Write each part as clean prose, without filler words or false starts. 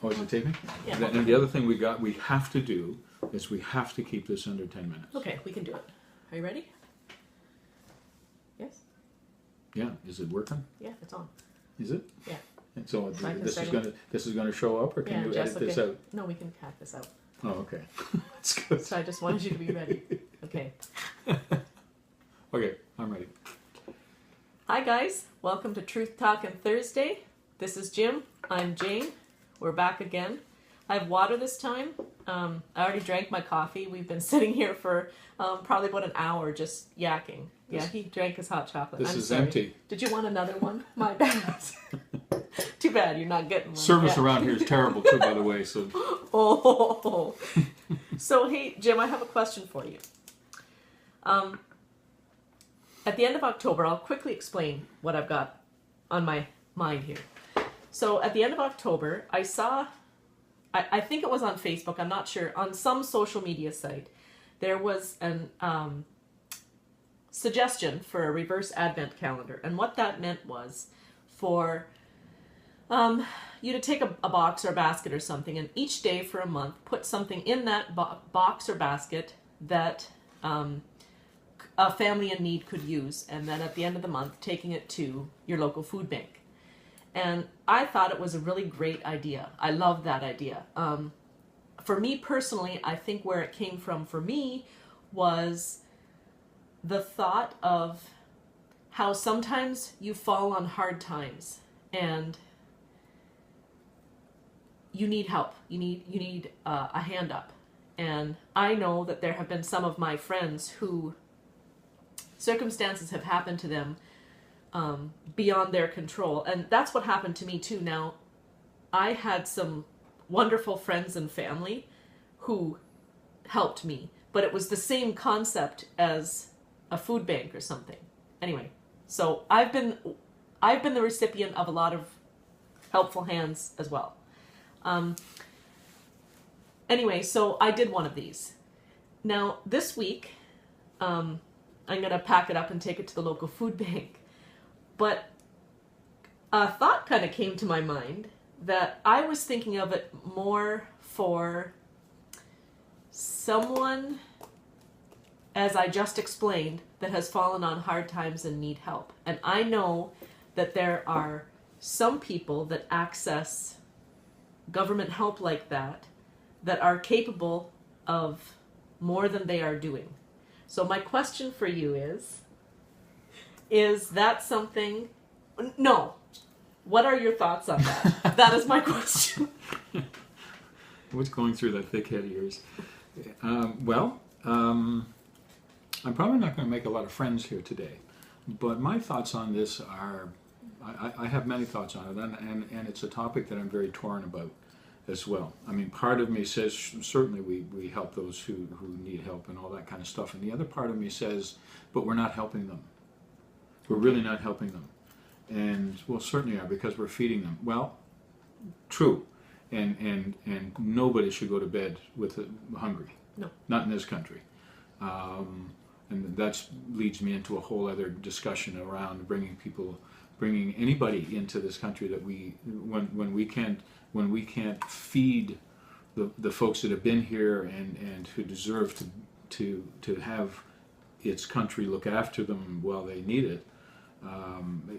Oh, is it taping? Yeah. And the other thing we have to do is we have to keep this under 10 minutes. Okay, we can do it. Are you ready? Yes? Yeah. Is it working? Yeah, it's on. Is it? Yeah. And so So I can this start is gonna show up, or can you edit this out? No, we can cut this out. Oh, okay. That's good. So I just wanted you to be ready. Okay. Okay, I'm ready. Hi guys, welcome to Truth Talkin Thursday. This is Jim. I'm Jane. We're back again. I have water this time. I already drank my coffee. We've been sitting here for probably about an hour just yakking. Yeah, he drank his hot chocolate. This is empty. Did you want another one? My bad. Too bad you're not getting one. Service around here is terrible too, by the way. So. Oh. So hey, Jim, I have a question for you. At the end of October, I'll quickly explain what I've got on my mind here. So at the end of October, I saw, I think it was on Facebook, I'm not sure, on some social media site, there was an suggestion for a reverse advent calendar. And what that meant was for you to take a box or a basket or something, and each day for a month, put something in that box or basket that a family in need could use, and then at the end of the month, taking it to your local food bank. And I thought it was a really great idea. I love that idea. For me personally, I think where it came from for me was the thought of how sometimes you fall on hard times and you need help. You need a hand up. And I know that there have been some of my friends who circumstances have happened to them beyond their control. And that's what happened to me too. Now, I had some wonderful friends and family who helped me, but it was the same concept as a food bank or something. Anyway, so I've been the recipient of a lot of helpful hands as well. Anyway, so I did one of these. Now, this week, I'm going to pack it up and take it to the local food bank. But a thought kind of came to my mind that I was thinking of it more for someone, as I just explained, that has fallen on hard times and need help. And I know that there are some people that access government help like that are capable of more than they are doing. So my question for you is that something? No. What are your thoughts on that? That is my question. What's going through that thick head of yours? I'm probably not going to make a lot of friends here today, but my thoughts on this are, I have many thoughts on it, and it's a topic that I'm very torn about as well. I mean, part of me says certainly we help those who need help and all that kind of stuff, and the other part of me says, but we're not helping them. We're really not helping them. And well, certainly are, because we're feeding them. Well, true, and nobody should go to bed with hungry. No, not in this country. And that leads me into a whole other discussion around bringing anybody into this country that when we can't feed the folks that have been here and who deserve to have its country look after them while they need it,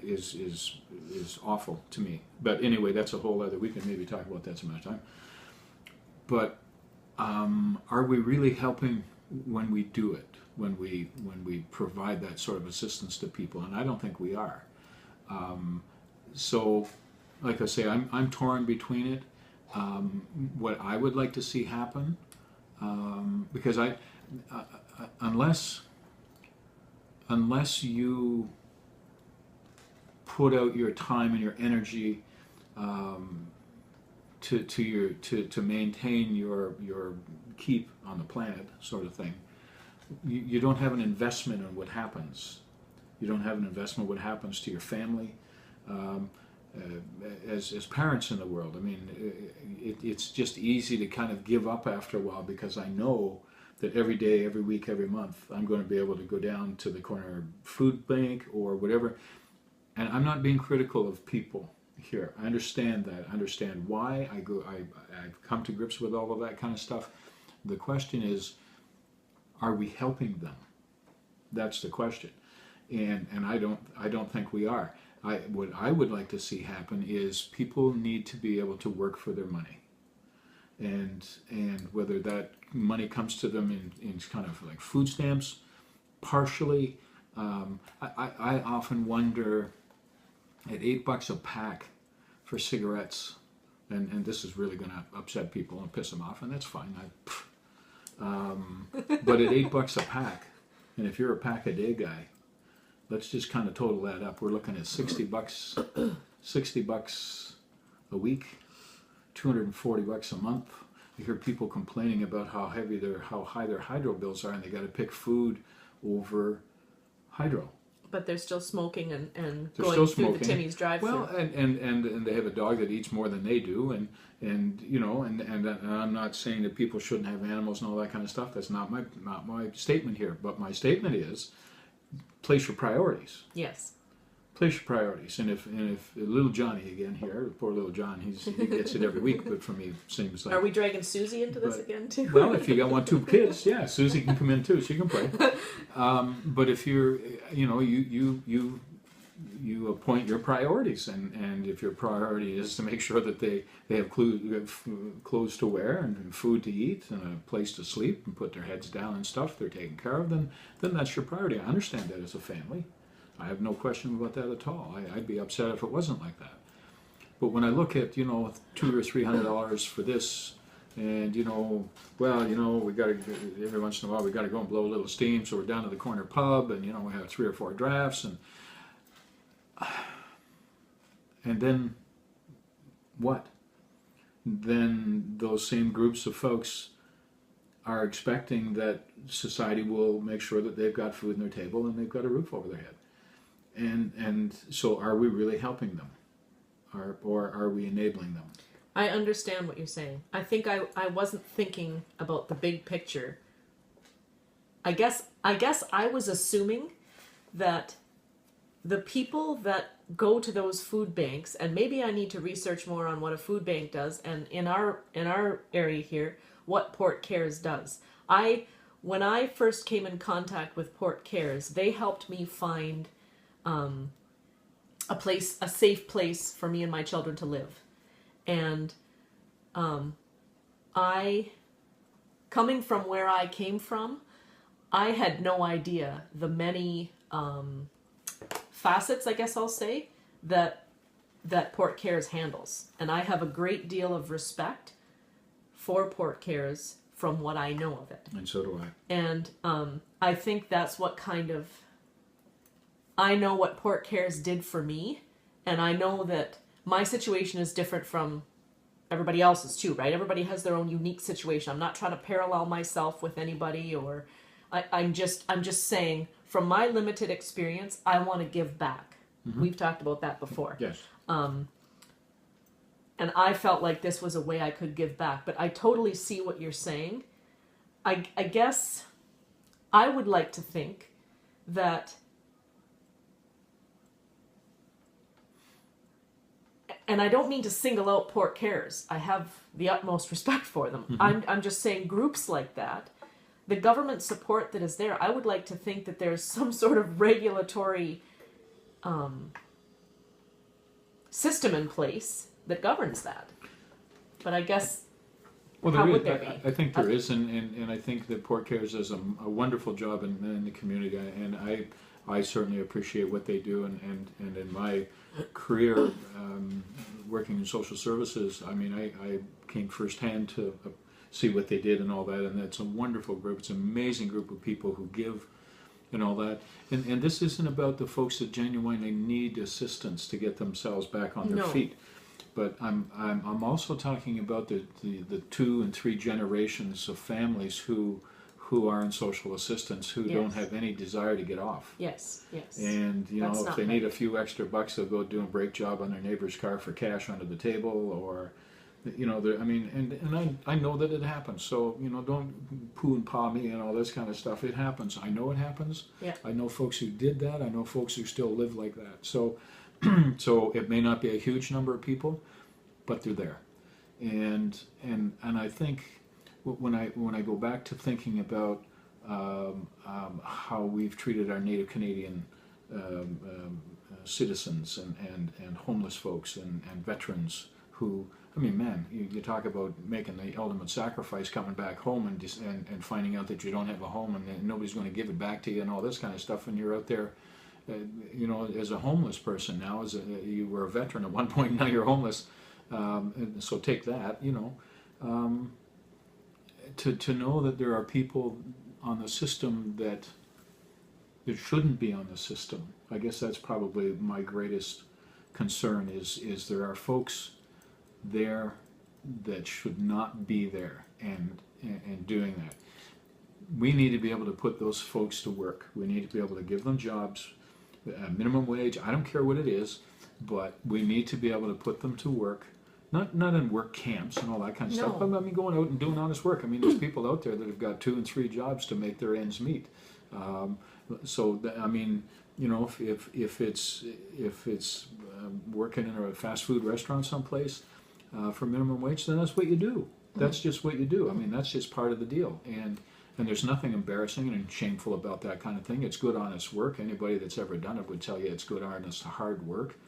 is awful to me. But anyway, that's a whole other. We can maybe talk about that some other time. But are we really helping when we do it? When we provide that sort of assistance to people? And I don't think we are. So, like I say, I'm torn between it. What I would like to see happen, because unless you put out your time and your energy to maintain your keep on the planet, sort of thing, you don't have an investment in what happens. You don't have an investment in what happens to your family. As parents in the world, I mean, it's just easy to kind of give up after a while, because I know that every day, every week, every month, I'm going to be able to go down to the corner food bank or whatever. And I'm not being critical of people here. I understand that. I understand why. I've come to grips with all of that kind of stuff. The question is, are we helping them? That's the question. And I don't think we are. What I would like to see happen is people need to be able to work for their money. And whether that money comes to them in kind of like food stamps, partially. I often wonder, at $8 a pack for cigarettes, and this is really going to upset people and piss them off, and that's fine. But at $8 a pack, and if you're a pack-a-day guy, let's just kind of total that up. We're looking at $60, $60 a week, $240 a month. You hear people complaining about how high their hydro bills are, and they got to pick food over hydro. But they're still smoking and They're going still through smoking. the Timmy's drive-through. Well, and they have a dog that eats more than they do, and you know, and I'm not saying that people shouldn't have animals and all that kind of stuff. That's not my statement here. But my statement is, place your priorities. Yes. Place your priorities. And if little Johnny again here, poor little John, he gets it every week, but for me, it seems like. Are we dragging Susie into this again too? Well, if you want two kids, yeah, Susie can come in too. She can play. But if you're, you know, you appoint your priorities, and if your priority is to make sure that they have clothes to wear and food to eat and a place to sleep and put their heads down and stuff, they're taken care of, then that's your priority. I understand that as a family. I have no question about that at all. I'd be upset if it wasn't like that. But when I look at, you know, $200 or $300 for this, and you know, well, you know, we got to every once in a while we got to go and blow a little steam, so we're down to the corner pub, and you know, we have 3 or 4 drafts, and then what? Then those same groups of folks are expecting that society will make sure that they've got food on their table and they've got a roof over their head. And so are we really helping them? Or are we enabling them? I understand what you're saying. I think I wasn't thinking about the big picture. I guess I was assuming that the people that go to those food banks, and maybe I need to research more on what a food bank does, and in our area here, what Port Cares does. When I first came in contact with Port Cares, they helped me find a safe place for me and my children to live. And coming from where I came from, I had no idea the many facets, I guess I'll say, that Port Cares handles. And I have a great deal of respect for Port Cares from what I know of it. And so do I. And I think that's what I know what Port Cares did for me, and I know that my situation is different from everybody else's too, right? Everybody has their own unique situation. I'm not trying to parallel myself with anybody, or I'm just saying from my limited experience, I want to give back. Mm-hmm. We've talked about that before. Yes. And I felt like this was a way I could give back, but I totally see what you're saying. I guess I would like to think that, and I don't mean to single out Port Cares. I have the utmost respect for them. Mm-hmm. I'm just saying groups like that, the government support that is there, I would like to think that there's some sort of regulatory system in place that governs that. But I guess, well, how there would is, there be? I think there is, and I think that Port Cares does a wonderful job in the community, and I certainly appreciate what they do, and in my career working in social services, I mean, I came firsthand to see what they did and all that, and it's a wonderful group. It's an amazing group of people who give and all that. And this isn't about the folks that genuinely need assistance to get themselves back on their feet. But I'm also talking about the 2 and 3 generations of families who are in social assistance, who don't have any desire to get off. Yes. And you know, if they need a few extra bucks, they'll go do a brake job on their neighbor's car for cash under the table, or you know, I mean, and I know that it happens. So you know, don't poo and paw me and all this kind of stuff. It happens. I know it happens. Yeah. I know folks who did that. I know folks who still live like that. So So it may not be a huge number of people, but they're there. And I think when I go back to thinking about how we've treated our Native Canadian citizens and homeless folks and veterans who, I mean, man, you talk about making the ultimate sacrifice, coming back home and finding out that you don't have a home and nobody's going to give it back to you and all this kind of stuff, and you're out there, as a homeless person now, you were a veteran at one point, now you're homeless, and so take that, to know that there are people on the system that shouldn't be on the system. I guess that's probably my greatest concern is there are folks there that should not be there and doing that. We need to be able to put those folks to work. We need to be able to give them jobs, minimum wage, I don't care what it is, but we need to be able to put them to work. Not in work camps and all that kind of stuff, but I mean going out and doing honest work. I mean, there's people out there that have got 2 and 3 jobs to make their ends meet. I mean, if it's working in a fast food restaurant someplace for minimum wage, then that's what you do. That's just what you do. I mean, that's just part of the deal. And there's nothing embarrassing and shameful about that kind of thing. It's good, honest work. Anybody that's ever done it would tell you it's good, honest, hard work.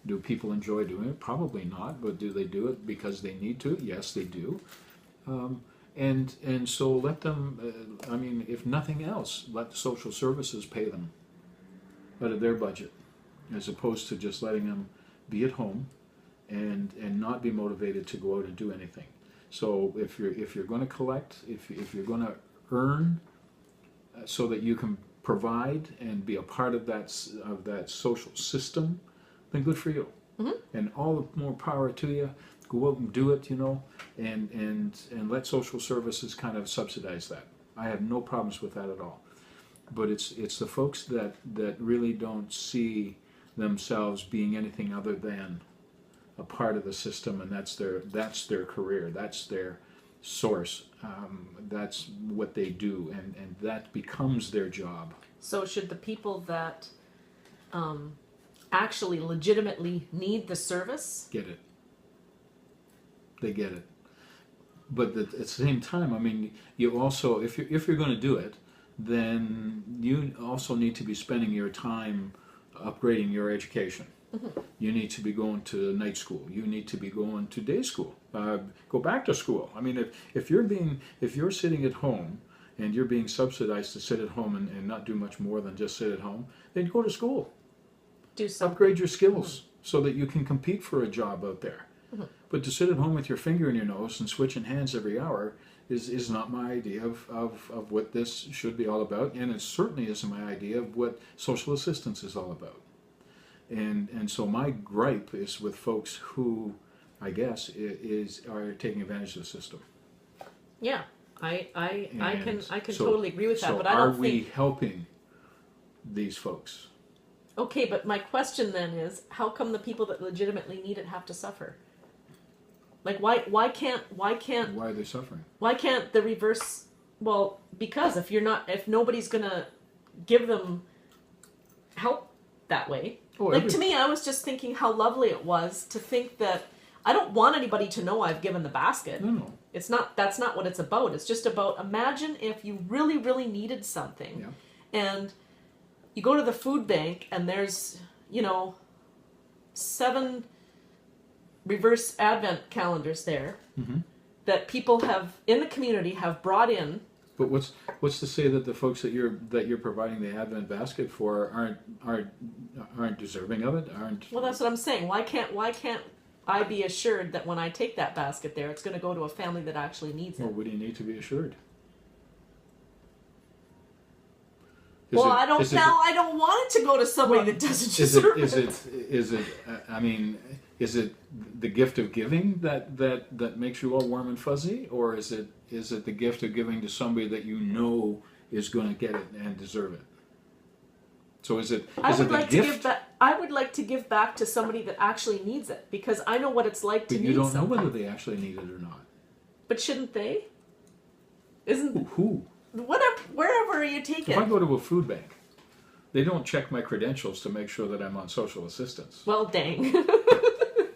Do people enjoy doing it? Probably not. But do they do it because they need to? Yes, they do. And so let them, I mean, if nothing else, let the social services pay them out of their budget, as opposed to just letting them be at home and not be motivated to go out and do anything. So if you're going to collect, if you're going to earn, so that you can provide and be a part of that social system, then good for you. And all the more power to you. Go out and do it, and let social services kind of subsidize that. I have no problems with that at all. But it's the folks that really don't see themselves being anything other than a part of the system, and that's their career, that's their source, that's what they do, and that becomes their job. So should the people that actually legitimately need the service Get it? They get it. But at the same time, I mean, you also, if you're going to do it, then you also need to be spending your time upgrading your education. You need to be going to night school. You need to be going to day school. Go back to school. I mean, if you're sitting at home and you're being subsidized to sit at home and not do much more than just sit at home, then go to school. do something? Upgrade your skills so that you can compete for a job out there. But to sit at home with your finger in your nose and switching hands every hour is not my idea of what this should be all about, and it certainly isn't my idea of what social assistance is all about. And so my gripe is with folks who, I guess, are taking advantage of the system. Yeah, I can So- totally agree with that, so but I don't are we think. helping these folks? Okay, but my question then is, how come the people that legitimately need it have to suffer? Like, why can't Why are they suffering? the reverse? Well, because if nobody's gonna give them help that way. To me, I was just thinking how lovely it was to think that I don't want anybody to know I've given the basket. No. That's not what it's about. It's just about, imagine if you really, really needed something, Yeah. and you go to the food bank and there's, 7 reverse advent calendars there that people in the community have brought in. But what's to say that the folks that you're providing the Advent basket for aren't deserving of it? Well, that's what I'm saying. Why can't I be assured that when I take that basket there, it's going to go to a family that actually needs it? Or would you need to be assured? I don't want it to go to somebody that doesn't deserve it. I mean, is it the gift of giving that makes you all warm and fuzzy, or is it the gift of giving to somebody that you know is going to get it and deserve it? So is it the gift? I would like to give back to somebody that actually needs it, because I know what it's like to need But you don't something. know whether they actually need it or not. But shouldn't they? Isn't Who? wherever you take If I it? go to a food bank, They don't check my credentials to make sure that I'm on social assistance, Well, dang.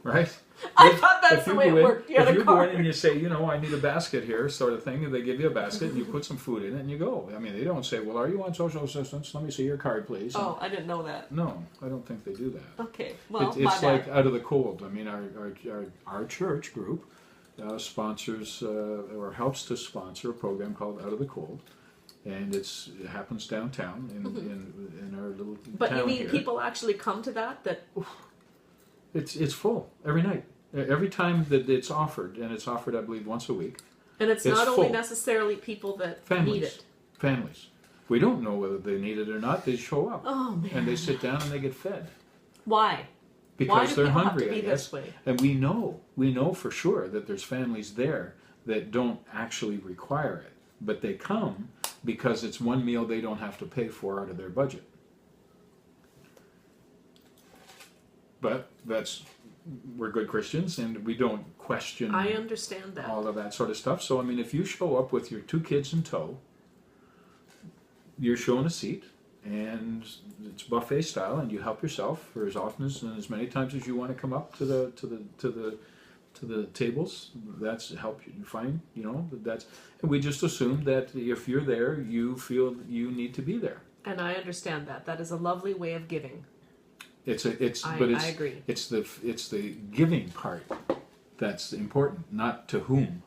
right? I thought that's If the you way go it in- worked. You had if a you go in card. and you say, I need a basket here, sort of thing, and they give you a basket and you put some food in it and you go. I mean, they don't say, well, are you on social assistance? Let me see your card, please. Oh, I didn't know that. No, I don't think they do that. Okay, well, It's my like bad. out of the cold. I mean, our church group sponsors or helps to sponsor a program called Out of the Cold, and it happens downtown in our little But town you mean here. people actually come to that? It's full every night. Every time that it's offered, and it's offered, I believe, once a week. And it's It's not only full. necessarily people that Families. need it. Families. We don't know whether they need it or not. They show up Oh, man. and they sit down and they get fed Why? because Why do they're people hungry. have to be I guess. this way? And we know for sure that there's families there that don't actually require it, but they come because it's one meal they don't have to pay for out of their budget. But we're good Christians and we don't question I understand that. all of that sort of stuff. So I mean, if you show up with your 2 kids in tow, you're shown a seat and it's buffet style, and you help yourself for as often as many times as you want to come up to the tables. That's help you find, that's, and we just assume that if you're there, you feel you need to be there. And I understand that. That is a lovely way of giving. I agree. It's the giving part that's important, not to whom.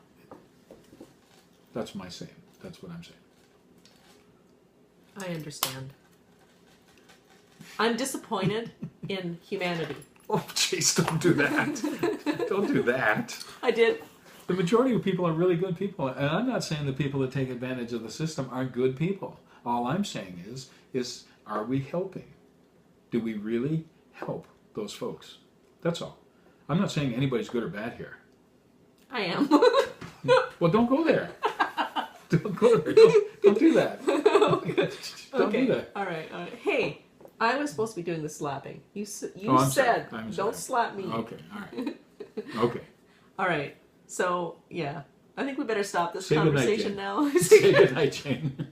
That's my saying. That's what I'm saying. I understand. I'm disappointed in humanity. Oh, jeez, don't do that. Don't do that. I did. The majority of people are really good people, and I'm not saying the people that take advantage of the system aren't good people. All I'm saying is are we helping? Do we really help those folks? That's all. I'm not saying anybody's good or bad here. I am. Well, don't go there. Don't go there. Don't do that. Don't Okay. do that. All right. Hey, I was supposed to be doing the slapping. You Oh, I'm said sorry. I'm don't sorry. slap me. Okay, all right. Okay. All right. So yeah, I think we better stop this Say goodnight, conversation Jane. now. Say goodnight, Jane.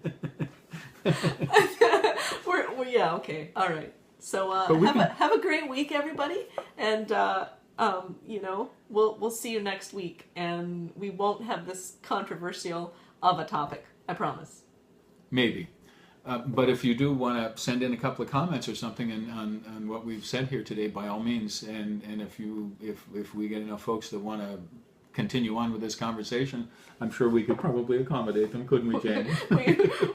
we're yeah, okay, all right. So But we have a great week, everybody, and we'll see you next week, and we won't have this controversial of a topic. I promise. Maybe. But if you do want to send in a couple of comments or something on what we've said here today, by all means. And if we get enough folks that want to continue on with this conversation, I'm sure we could probably accommodate them, couldn't we, Jane?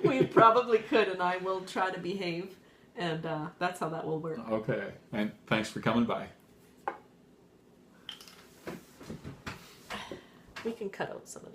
we probably could, and I will try to behave, and that's how that will work. Okay. And thanks for coming by. We can cut out some of